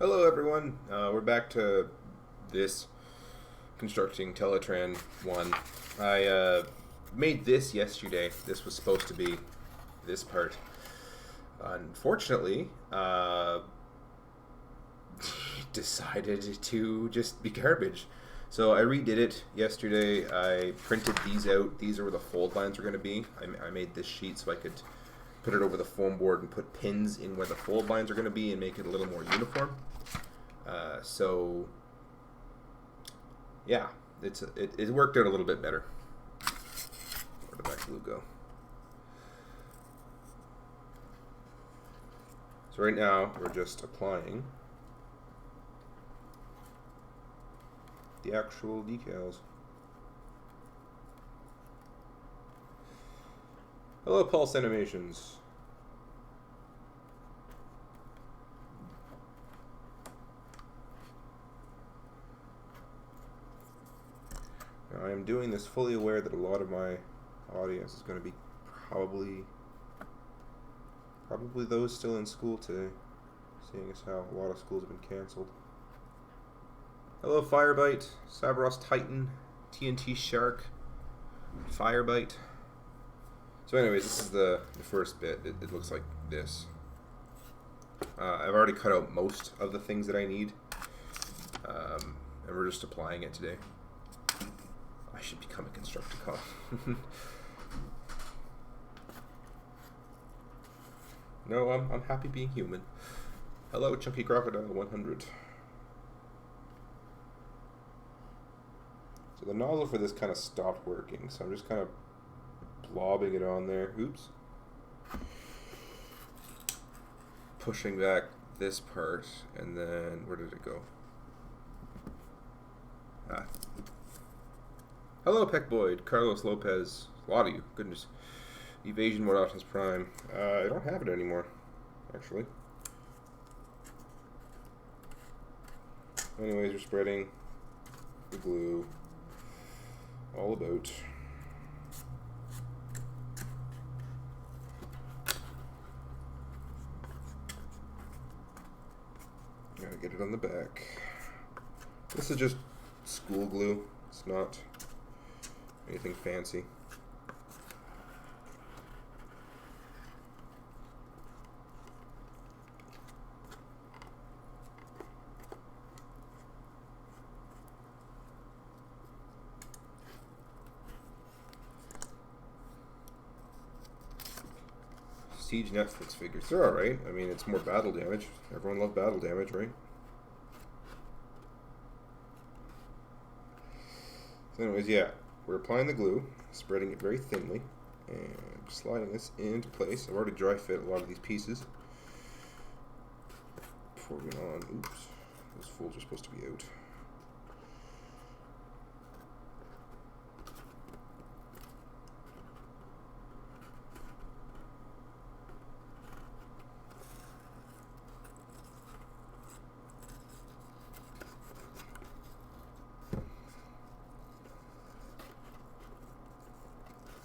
Hello everyone, we're back to this, constructing Teletraan1. I made this yesterday. This was supposed to be this part. Unfortunately, decided to just be garbage. So I redid it yesterday. I printed these out. These are where the fold lines are going to be. I made this sheet so I could put it over the foam board and put pins in where the fold lines are going to be and make it a little more uniform. So yeah, it worked out a little bit better. Where did that glue go? So right now we're just applying the actual decals. Hello, Pulse Animations. Now, I am doing this fully aware that a lot of my audience is going to be probably those still in school today, seeing as how a lot of schools have been canceled. Hello, Firebite, Sabros Titan, TNT Shark, Firebite. So anyways, this is the first bit. It looks like this. I've already cut out most of the things that I need, and we're just applying it today. I should become a Constructicon. No, I'm happy being human. Hello, Chunky Crocodile 100. So the nozzle for this kind of stopped working, so I'm just kind of blobbing it on there. Oops. Pushing back this part, and then where did it go? Ah. Hello, Peck Boyd, Carlos Lopez, a lot of you, goodness. Evasion Mode Optimus Prime. I don't have it anymore, actually. Anyways, we're spreading the glue all about. Gotta get it on the back. This is just school glue. It's not anything fancy. Siege Netflix figures. They're alright. I mean, it's more battle damage. Everyone loves battle damage, right? So anyways, yeah. We're applying the glue, spreading it very thinly, and sliding this into place. I've already dry fit a lot of these pieces. Before we go on, oops, those folds are supposed to be out.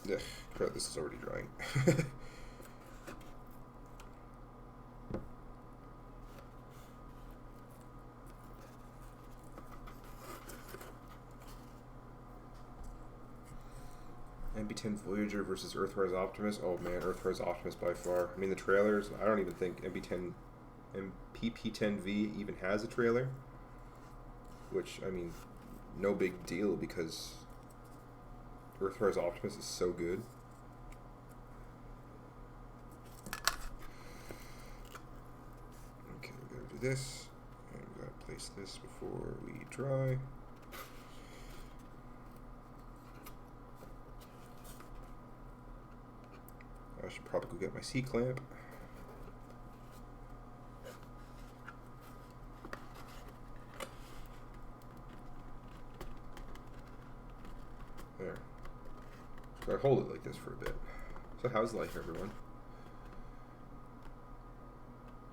Ugh, crap, this is already drying. MP10 Voyager versus Earthrise Optimus. Oh man, Earthrise Optimus by far. I mean, the trailers, I don't even think MPP10V even has a trailer. Which, I mean, no big deal because Earthrise Optimus is so good. Okay, we gotta do this. And we gotta place this before we dry. I should probably go get my C-clamp. There. So I hold it like this for a bit. So how's life, everyone?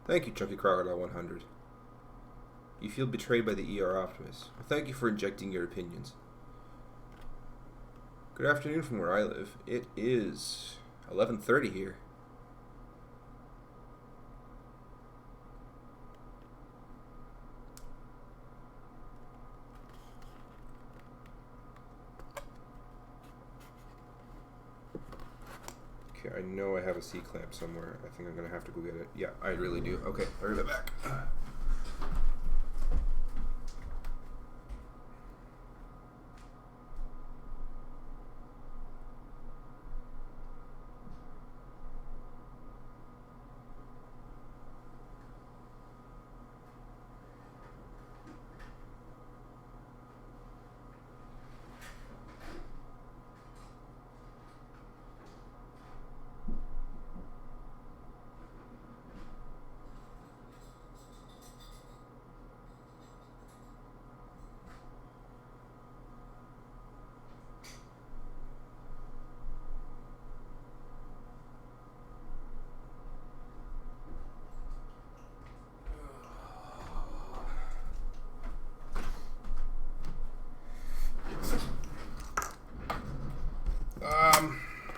Thank you, Chunky Crocodile 100. You feel betrayed by the ER Optimus. Well, thank you for injecting your opinions. Good afternoon from where I live. It is 11:30 here. Okay, I know I have a C-clamp somewhere. I think I'm going to have to go get it. Yeah, I really do. Okay, I'll be right back.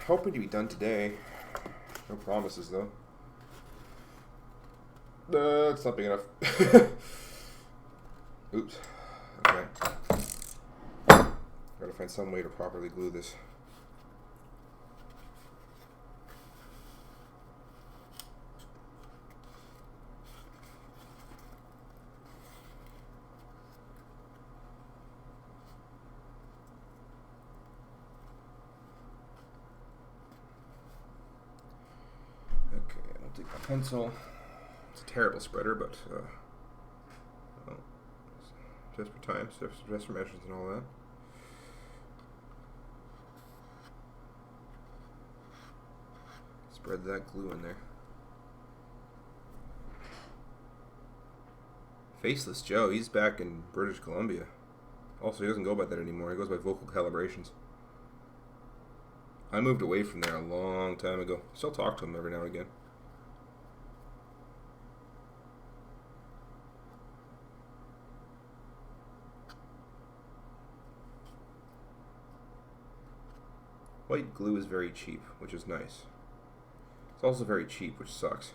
Hoping to be done today. No promises, though. It's not big enough. Oops. Okay. Gotta find some way to properly glue this. Take my pencil. It's a terrible spreader, but well, just for time, just for measurements and all that. Spread that glue in there. Faceless Joe, he's back in British Columbia. Also, he doesn't go by that anymore. He goes by Vocal Calibrations. I moved away from there a long time ago. Still talk to him every now and again. White glue is very cheap, which is nice. It's also very cheap, which sucks.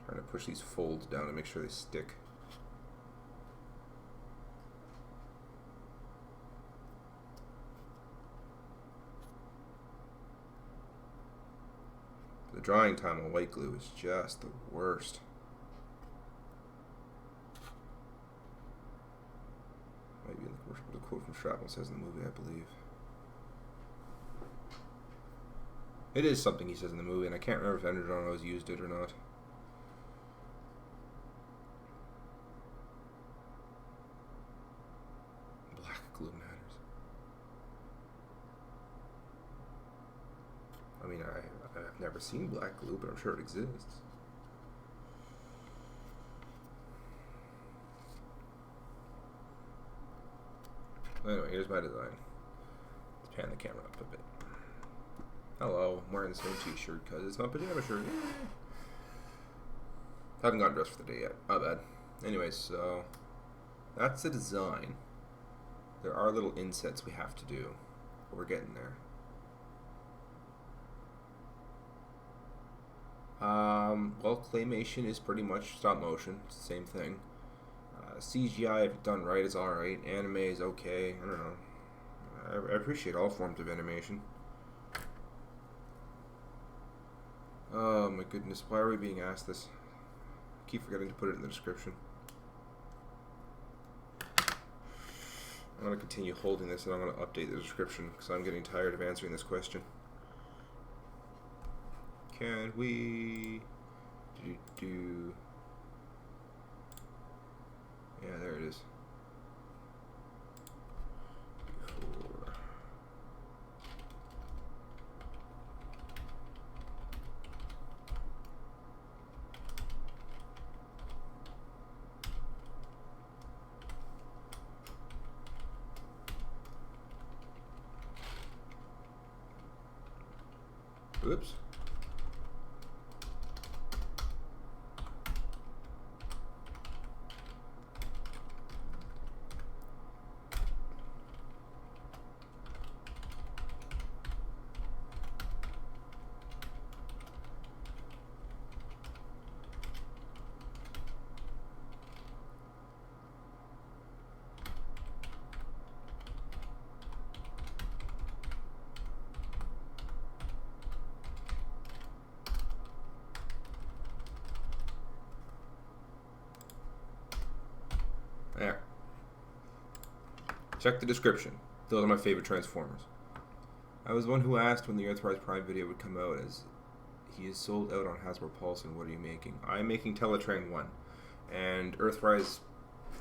Trying to push these folds down to make sure they stick. The drying time on white glue is just the worst. Maybe the quote from Shrapnel says in the movie, I believe. It is something he says in the movie, and I can't remember if Energon always used it or not. Black glue matters. I mean, I've never seen black glue, but I'm sure it exists. Anyway, here's my design. Let's pan the camera up a bit. Hello, I'm wearing the same t-shirt because it's my pajama shirt. I haven't gotten dressed for the day yet. My bad. Anyway, so that's the design. There are little insets we have to do, but we're getting there. Well, claymation is pretty much stop motion. It's the same thing. CGI, if done right, is alright. Anime is okay. I don't know. I appreciate all forms of animation. Oh my goodness, why are we being asked this? I keep forgetting to put it in the description. I'm going to continue holding this and I'm going to update the description because I'm getting tired of answering this question. Can we do... Yeah, there it is. Before. Oops. Check the description. Those are my favorite Transformers. I was one who asked when the Earthrise Prime video would come out, as he is sold out on Hasbro Pulse, and what are you making? I'm making Teletraan1. And Earthrise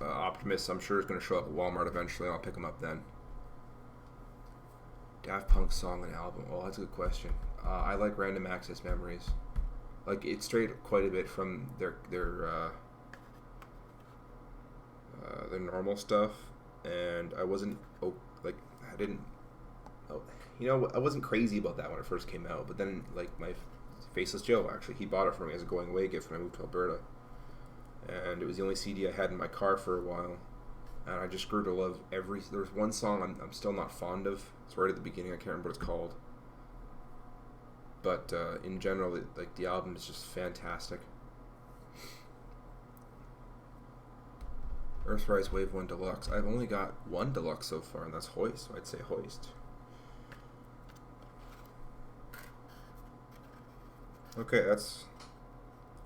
Optimus, I'm sure, is going to show up at Walmart eventually, and I'll pick him up then. Daft Punk song and album. Oh, that's a good question. I like Random Access Memories. Like, it strayed quite a bit from their normal stuff, and I wasn't I wasn't crazy about that when it first came out. But then, like, my Faceless Joe, actually, he bought it for me as a going away gift when I moved to Alberta, and it was the only CD I had in my car for a while, and I just grew to love there's one song I'm still not fond of. It's right at the beginning. I can't remember what it's called, but in general, the album is just fantastic. Earthrise Wave 1 Deluxe. I've only got one Deluxe so far, and that's Hoist, so I'd say Hoist. Okay, that's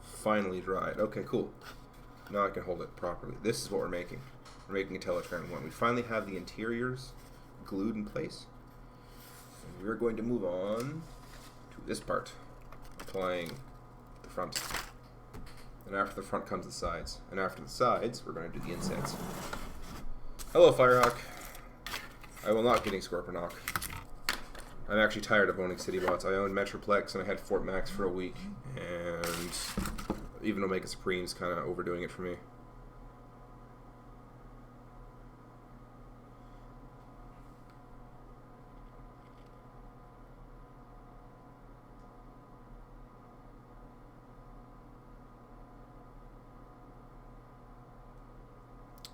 finally dried. Okay, cool. Now I can hold it properly. This is what we're making. We're making a Teletraan1. We finally have the interiors glued in place. And we're going to move on to this part, applying the front. And after the front comes the sides. And after the sides, we're going to do the insets. Hello, Firehawk. I will not get Scorponok. I'm actually tired of owning City Bots. I owned Metroplex and I had Fort Max for a week. And even Omega Supreme's kind of overdoing it for me.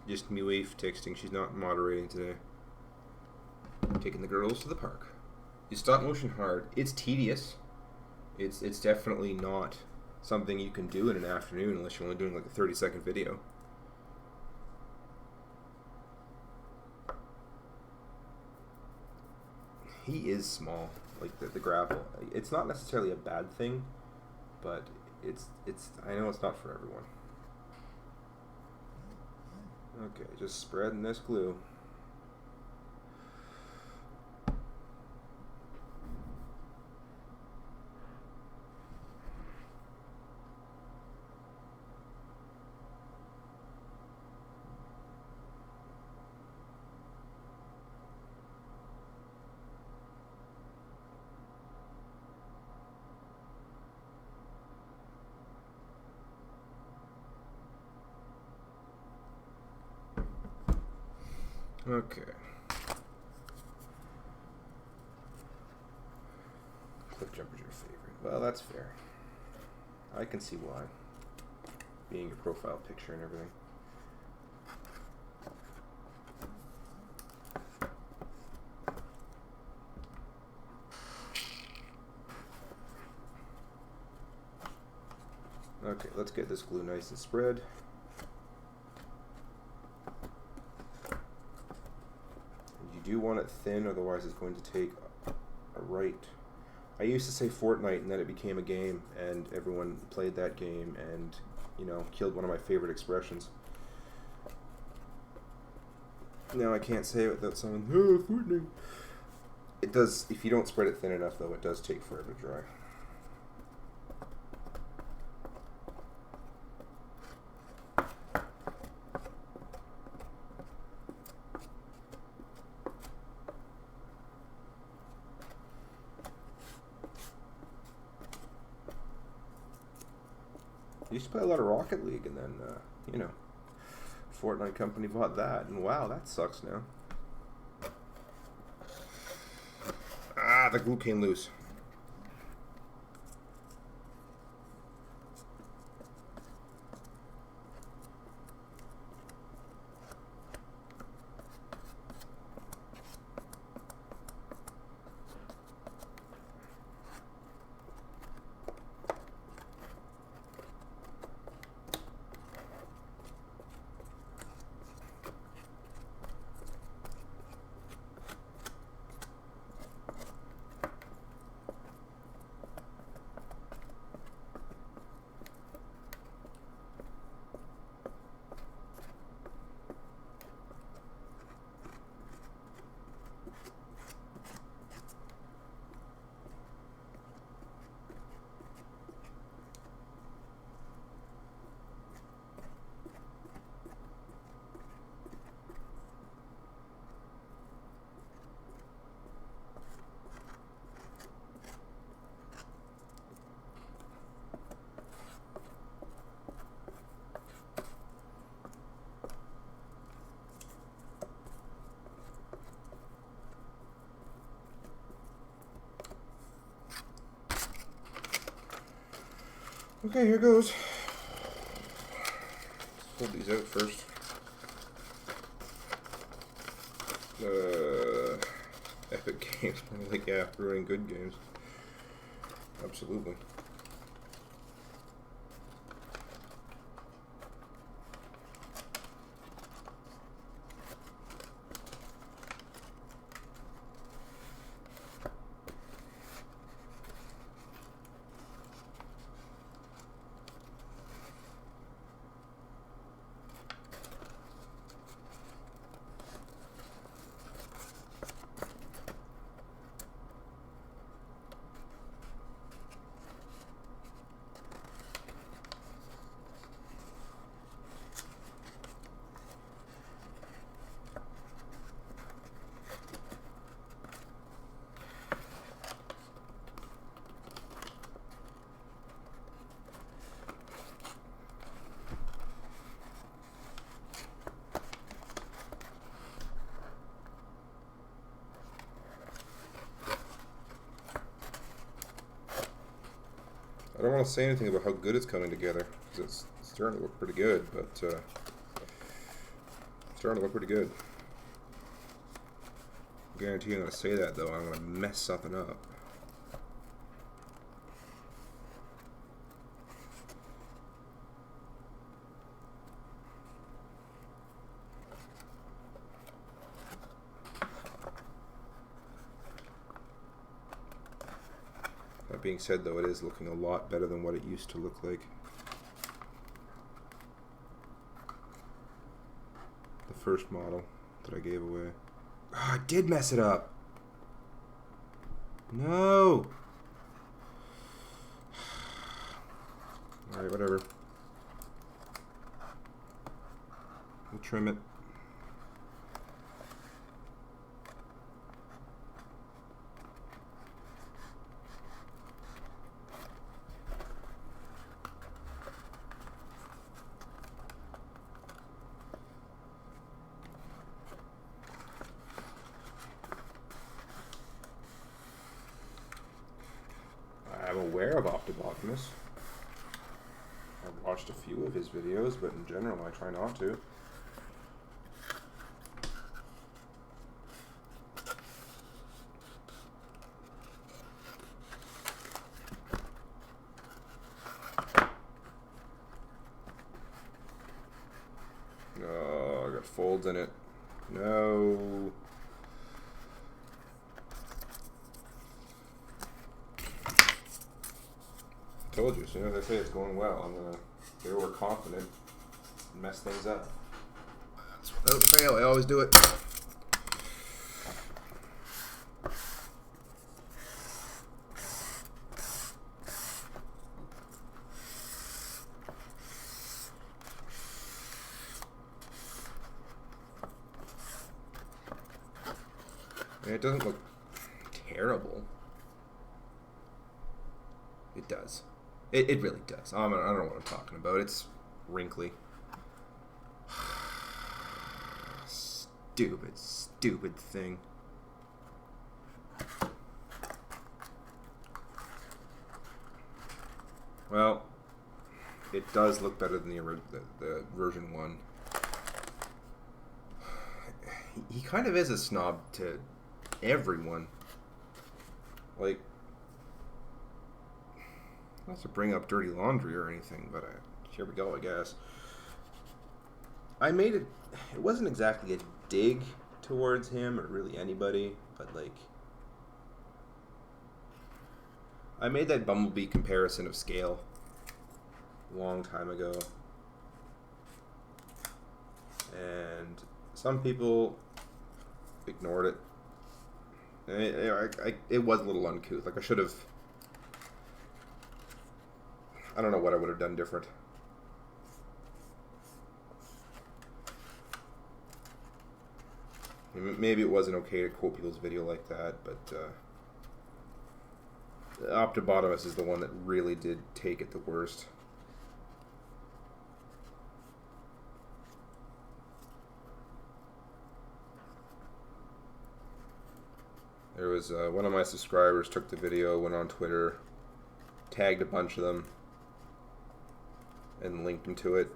Just me wave texting. She's not moderating today. Taking the girls to the park. Is stop motion hard? It's tedious. It's definitely not something you can do in an afternoon unless you're only doing like a 30-second video. He is small, like the grapple. It's not necessarily a bad thing, but it's I know it's not for everyone. Okay, just spreading this glue. Okay. Cliff Jumper's your favorite. Well, that's fair. I can see why. Being your profile picture and everything. Okay, let's get this glue nice and spread. You do want it thin, otherwise it's going to take a right. I used to say Fortnite, and then it became a game, and everyone played that game, and, you know, killed one of my favorite expressions. Now I can't say it without someone, oh, Fortnite. It does, if you don't spread it thin enough, though, it does take forever to dry. I used to play a lot of Rocket League, and then, you know, Fortnite company bought that, and wow, that sucks now. Ah, the glue came loose. Okay, here goes. Let's pull these out first. Epic Games. Like, yeah, ruining good games. Absolutely. I don't want to say anything about how good it's coming together, because it's starting to look pretty good, but it's starting to look pretty good. I guarantee I'm going to say that, though. I'm going to mess something up. That being said, though, it is looking a lot better than what it used to look like. The first model that I gave away. Oh, I did mess it up! No! Alright, whatever. We'll trim it. I'm aware of Optibotimus. I've watched a few of his videos, but in general I try not to. Oh, I got folds in it. No. Told you, as soon as I say it's going well, I'm gonna get overconfident and mess things up. That's without fail, I always do it. And it doesn't look terrible. It does. It really does. I don't know what I'm talking about. It's wrinkly. Stupid, stupid thing. Well, it does look better than the version 1. He kind of is a snob to everyone. Like, not to bring up dirty laundry or anything, but here we go, I guess. I made it. It wasn't exactly a dig towards him or really anybody, but like, I made that Bumblebee comparison of scale a long time ago, and some people ignored it. And it was a little uncouth. Like, I should have. I don't know what I would have done different. Maybe it wasn't okay to quote people's video like that, but Optibotimus is the one that really did take it the worst. There was one of my subscribers took the video, went on Twitter, tagged a bunch of them, and linked him to it.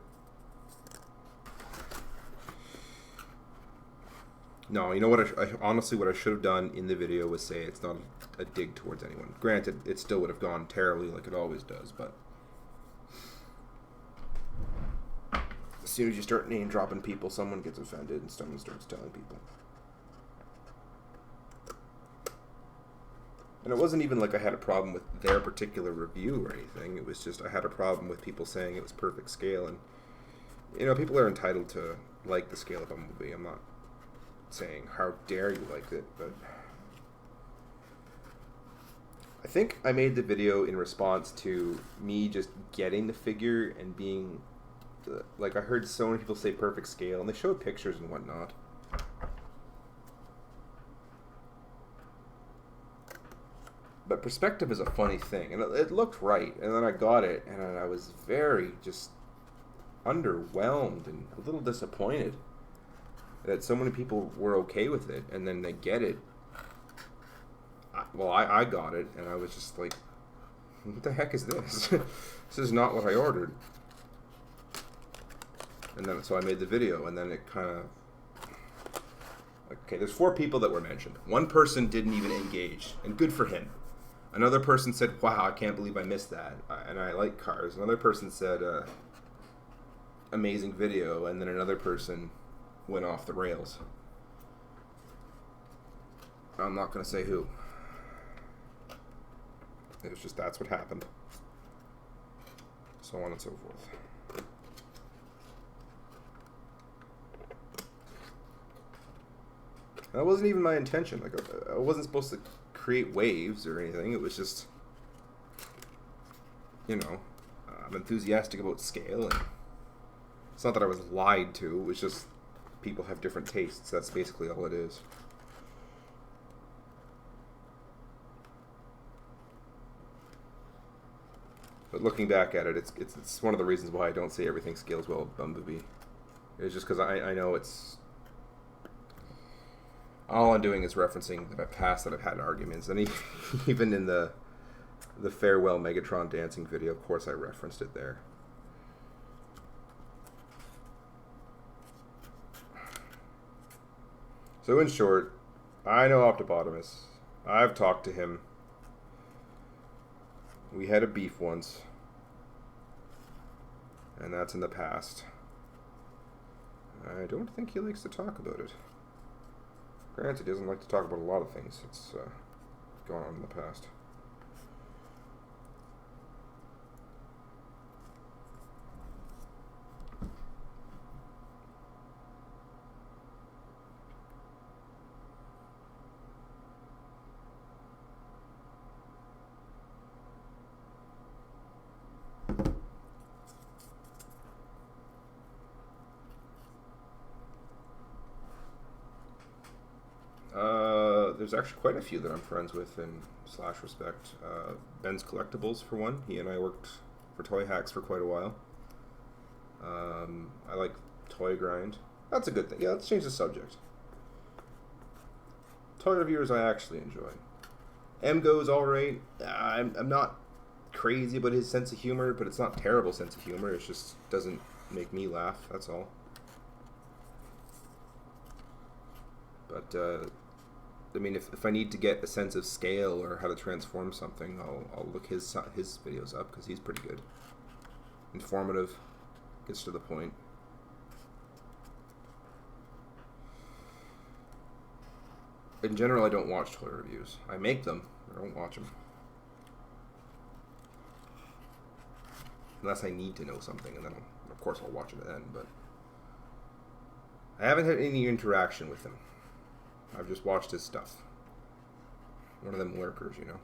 No, you know what? Honestly, what I should have done in the video was say it's not a dig towards anyone. Granted, it still would have gone terribly like it always does, but as soon as you start name dropping people, someone gets offended and someone starts telling people. And it wasn't even like I had a problem with their particular review or anything. It was just I had a problem with people saying it was perfect scale. And, you know, people are entitled to like the scale of a movie. I'm not saying how dare you like it, but I think I made the video in response to me just getting the figure and being like, I heard so many people say perfect scale, and they showed pictures and whatnot. But perspective is a funny thing, and it looked right, and then I got it, and I was very just underwhelmed and a little disappointed that so many people were okay with it, and then they get it. I got it, and I was just like, what the heck is this? This is not what I ordered. And then, so I made the video, and then it kind of... Okay, there's 4 people that were mentioned. One person didn't even engage, and good for him. Another person said, wow, I can't believe I missed that, and I like cars. Another person said, amazing video, and then another person went off the rails. I'm not going to say who. It was just, that's what happened. So on and so forth. That wasn't even my intention. Like, I wasn't supposed to create waves or anything. It was just, you know, I'm enthusiastic about scale, and it's not that I was lied to. It was just people have different tastes. That's basically all it is. But looking back at it, it's one of the reasons why I don't say everything scales well with Bumblebee. It's just because I know it's... All I'm doing is referencing the past that I've had arguments. And even in the farewell Megatron dancing video, of course I referenced it there. So in short, I know Optipotamus. I've talked to him. We had a beef once. And that's in the past. I don't think he likes to talk about it. Granted, he doesn't like to talk about a lot of things that's gone on in the past. There's actually quite a few that I'm friends with and / respect. Ben's Collectibles, for one. He and I worked for Toy Hacks for quite a while. I like Toy Grind. That's a good thing. Yeah, let's change the subject. Toy reviewers I actually enjoy. MGo's alright. I'm not crazy about his sense of humor, but it's not terrible sense of humor. It just doesn't make me laugh, that's all. But, I mean, if I need to get a sense of scale or how to transform something, I'll look his videos up, because he's pretty good. Informative, gets to the point. In general, I don't watch toy reviews. I make them, I don't watch them. Unless I need to know something, and then of course I'll watch it then, but I haven't had any interaction with him. I've just watched his stuff. One of them lurkers, you know.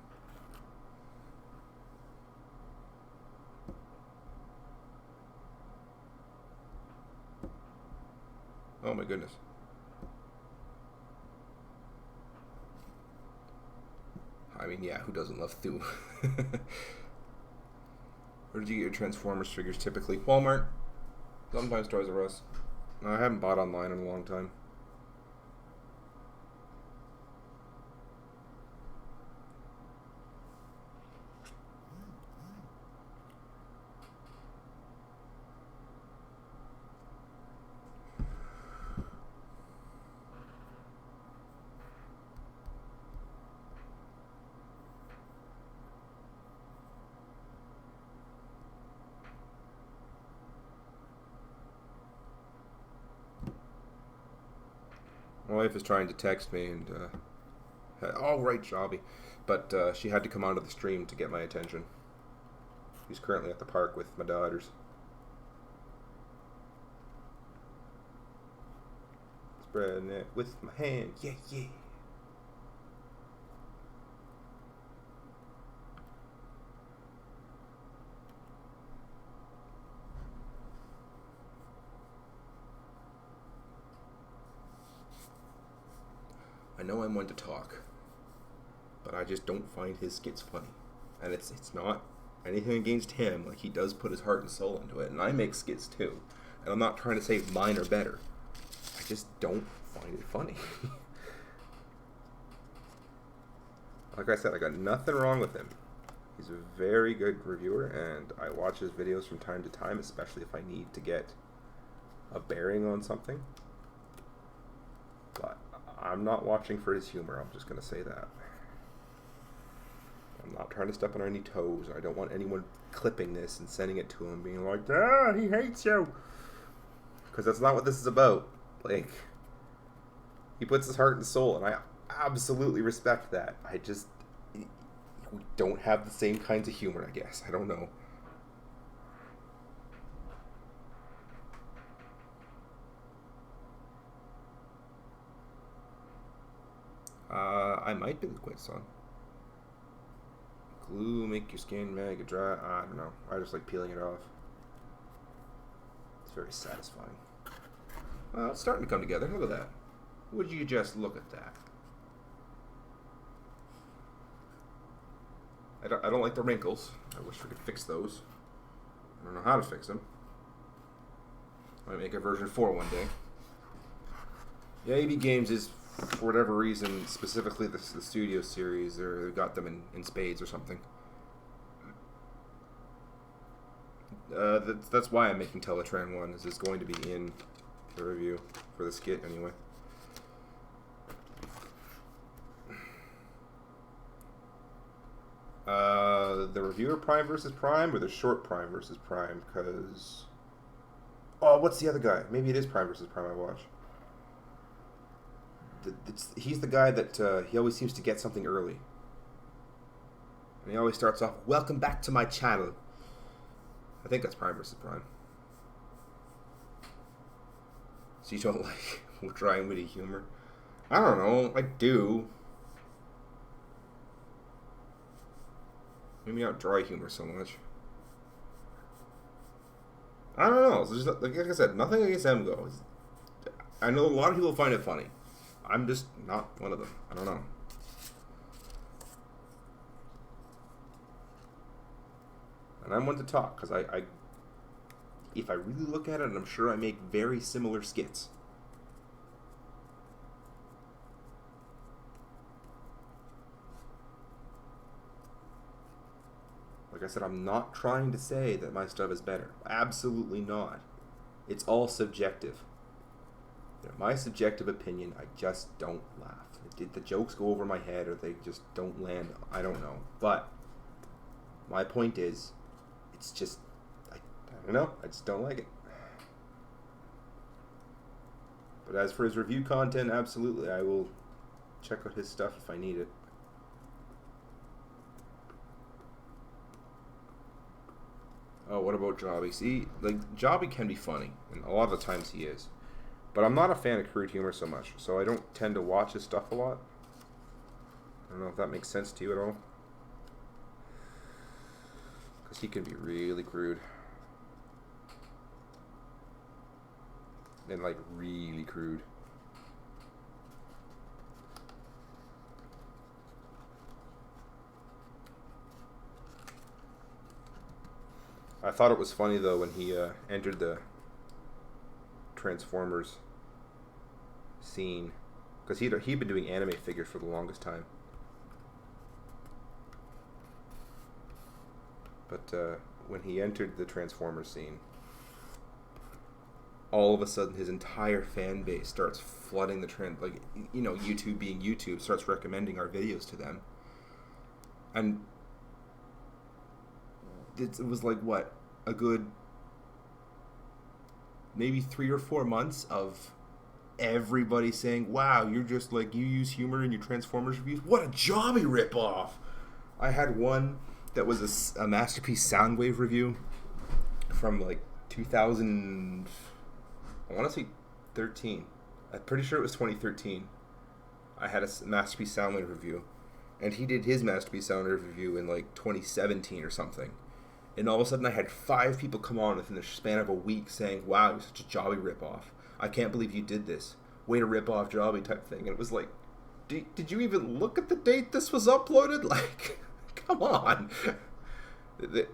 Oh my goodness. I mean, yeah, who doesn't love Thu? Where did you get your Transformers figures typically? Walmart. Sometimes Toys R Us. No, I haven't bought online in a long time. My wife is trying to text me, and all right, Jobby, but she had to come onto the stream to get my attention. She's currently at the park with my daughters. Spreading it with my hand, yeah, yeah. I know I'm one to talk, but I just don't find his skits funny. And it's not anything against him. Like, he does put his heart and soul into it, and I make skits too. And I'm not trying to say mine are better. I just don't find it funny. Like I said, I got nothing wrong with him. He's a very good reviewer, and I watch his videos from time to time, especially if I need to get a bearing on something. But I'm not watching for his humor. I'm just going to say that. I'm not trying to step on any toes. I don't want anyone clipping this and sending it to him being like, "Ah, he hates you." Because that's not what this is about. Like, he puts his heart and soul, and I absolutely respect that. We don't have the same kinds of humor, I guess. I don't know. I might be liquid son. Glue, make your skin mega dry. I don't know. I just like peeling it off. It's very satisfying. Well, it's starting to come together. Look at that. Would you just look at that? I don't like the wrinkles. I wish we could fix those. I don't know how to fix them. I might make a version 4 one day. Yeah, AB Games is, for whatever reason, specifically the studio series, or they've got them in spades or something. That's why I'm making Teletraan1, is it's going to be in the review, for the skit anyway. The reviewer Prime versus Prime, or the short Prime versus Prime, because... Oh, what's the other guy? Maybe it is Prime versus Prime I watch. He's the guy that he always seems to get something early. And he always starts off, "Welcome back to my channel." I think that's Prime versus Prime. So you don't like dry and witty humor? I don't know. I do. Maybe not dry humor so much. I don't know. So just, like I said, nothing against MGO. I know a lot of people find it funny. I'm just not one of them. I don't know. And I'm one to talk, because if I really look at it, I'm sure I make very similar skits. Like I said, I'm not trying to say that my stuff is better. Absolutely not. It's all subjective. My subjective opinion, I just don't laugh. Did the jokes go over my head, or they just don't land? I don't know. But my point is, it's just, I don't know. I just don't like it. But as for his review content, absolutely, I will check out his stuff if I need it. Oh, what about Jobby? See, like, Jobby can be funny, and a lot of the times he is. But I'm not a fan of crude humor so much, so I don't tend to watch his stuff a lot. I don't know if that makes sense to you at all. Because he can be really crude. And, like, really crude. I thought it was funny, though, when he entered the Transformers scene, because he'd been doing anime figures for the longest time, but when he entered the Transformers scene, all of a sudden his entire fan base starts flooding the trend, like, you know, YouTube being YouTube, starts recommending our videos to them, and it was like, what, a good maybe 3 or 4 months of everybody saying, wow, you're just like, you use humor in your Transformers reviews? What a Jobby ripoff! I had one that was a Masterpiece Soundwave review from like 2000, I want to say 13. I'm pretty sure it was 2013. I had a Masterpiece Soundwave review, and he did his Masterpiece Soundwave review in like 2017 or something. And all of a sudden I had 5 people come on within the span of a week saying, wow, you're such a Jobby ripoff. I can't believe you did this. Way to rip off Jobby type thing. And it was like, did you even look at the date this was uploaded? Like, come on.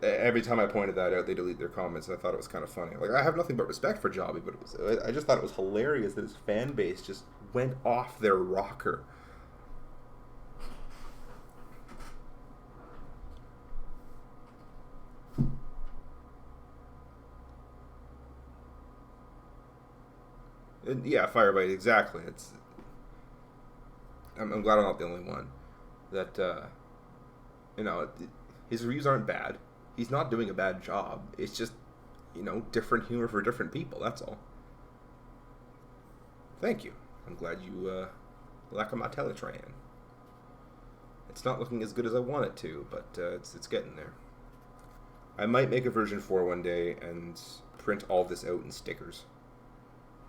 Every time I pointed that out, they delete their comments, and I thought it was kind of funny. Like, I have nothing but respect for Jobby, but I just thought it was hilarious that his fan base just went off their rocker. Yeah, Firebite, exactly. I'm glad I'm not the only one. That, his reviews aren't bad. He's not doing a bad job. It's just, different humor for different people, that's all. Thank you. I'm glad you like my Teletraan. It's not looking as good as I want it to, but it's getting there. I might make a version 4 one day and print all this out in stickers.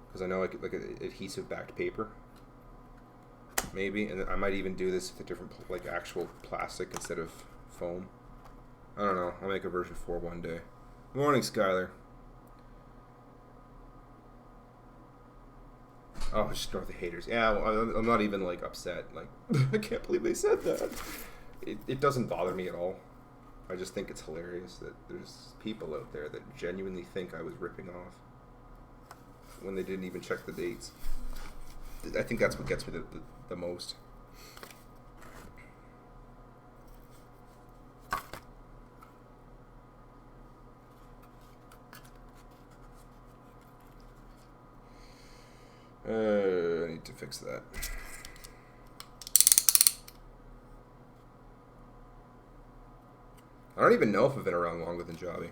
Because I know I could, like adhesive-backed paper, maybe, and I might even do this with a different, like, actual plastic instead of foam. I don't know. I'll make a version 4 one day. Good morning, Skylar. Oh, just ignore the haters. Yeah, well, I'm not even, like, upset. Like, I can't believe they said that. It doesn't bother me at all. I just think it's hilarious that there's people out there that genuinely think I was ripping off when they didn't even check the dates. I think that's what gets me the most. I need to fix that. I don't even know if I've been around longer than Jobby.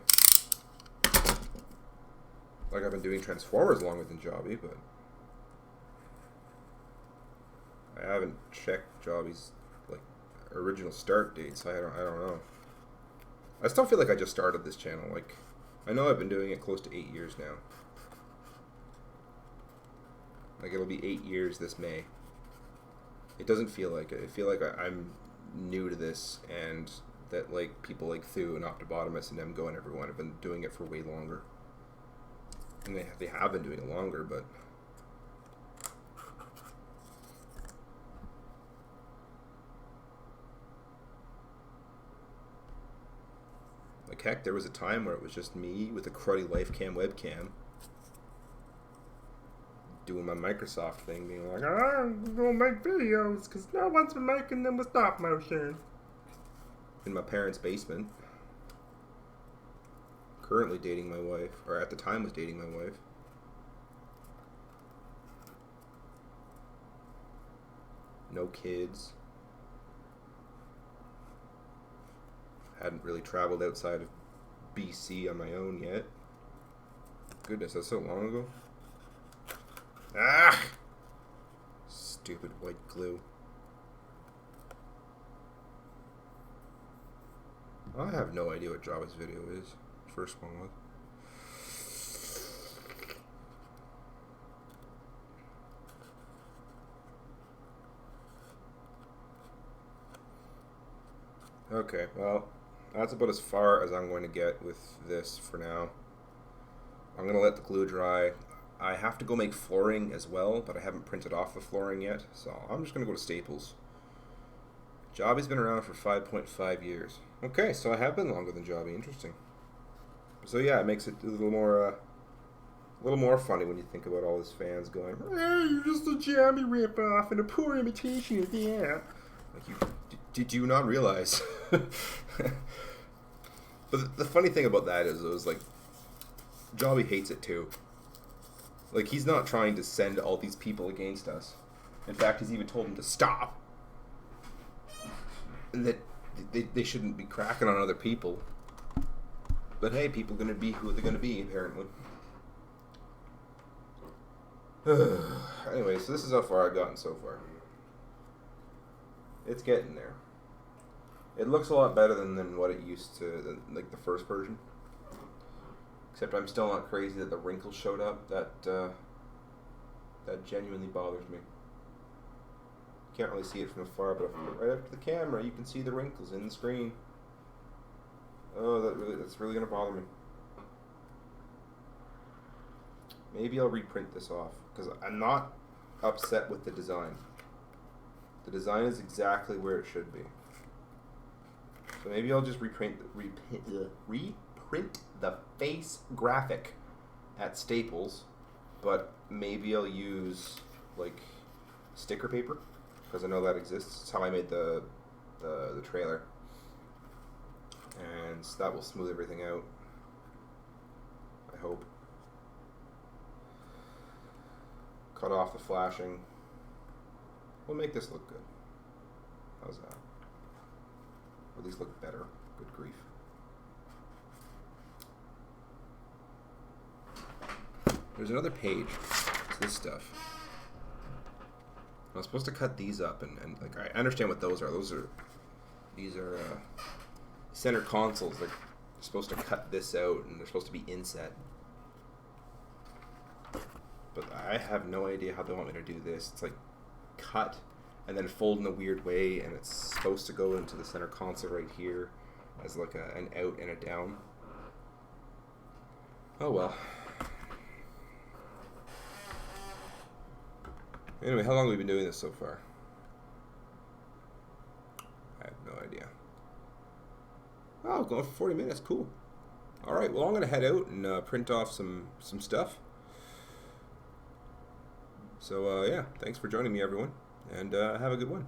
Like, I've been doing Transformers longer than Jobby, but I haven't checked Jobby's, like, original start date, so I don't know. I still feel like I just started this channel. Like, I know I've been doing it close to 8 years now. Like, it'll be 8 years this May. It doesn't feel like it. I feel like I'm new to this, and that, like, people like Thu and Octobotomus and Emgo and everyone have been doing it for way longer. And they have been doing it longer, but like, heck, there was a time where it was just me with a cruddy LifeCam webcam doing my Microsoft thing, being like, I'm gonna make videos because no one's been making them with stop motion. In my parents' basement. Currently dating my wife, or at the time was dating my wife. No kids. Hadn't really traveled outside of BC on my own yet. Goodness, that's so long ago. Ah! Stupid white glue. I have no idea what Java's video is. First one was. Okay, well, that's about as far as I'm going to get with this for now. I'm going to let the glue dry. I have to go make flooring as well, but I haven't printed off the flooring yet, so I'm just going to go to Staples. Jobby's been around for 5.5 years. Okay, so I have been longer than Jobby. Interesting. So yeah, it makes it a little more funny when you think about all his fans going, "Hey, you're just a Jobby ripoff and a poor imitation of that." Like, did you not realize? But the funny thing about that is, it was like, Jobby hates it too. Like, he's not trying to send all these people against us. In fact, he's even told them to stop. And that they shouldn't be cracking on other people. But hey, people are going to be who they're going to be, apparently. Anyway, so this is how far I've gotten so far. It's getting there. It looks a lot better than what it used to, like the first version. Except I'm still not crazy that the wrinkles showed up. That genuinely bothers me. Can't really see it from afar, but right up to the camera, you can see the wrinkles in the screen. Oh, that's really gonna bother me. Maybe I'll reprint this off because I'm not upset with the design. The design is exactly where it should be. So maybe I'll just reprint the face graphic at Staples, but maybe I'll use like sticker paper because I know that exists. It's how I made the trailer, and so that will smooth everything out. I hope. Cut off the flashing. We'll make this look good. How's that? Or at least look better. Good grief. There's another page. It's this stuff. I was supposed to cut these up and like I understand what those are. These are center consoles. They're supposed to cut this out and they're supposed to be inset. But I have no idea how they want me to do this. It's like cut and then fold in a weird way, and it's supposed to go into the center console right here as like an out and a down. Oh well. Anyway, how long have we been doing this so far? I have no idea. Oh, going for 40 minutes. Cool. All right. Well, I'm gonna head out and print off some stuff. So yeah, thanks for joining me, everyone, and have a good one.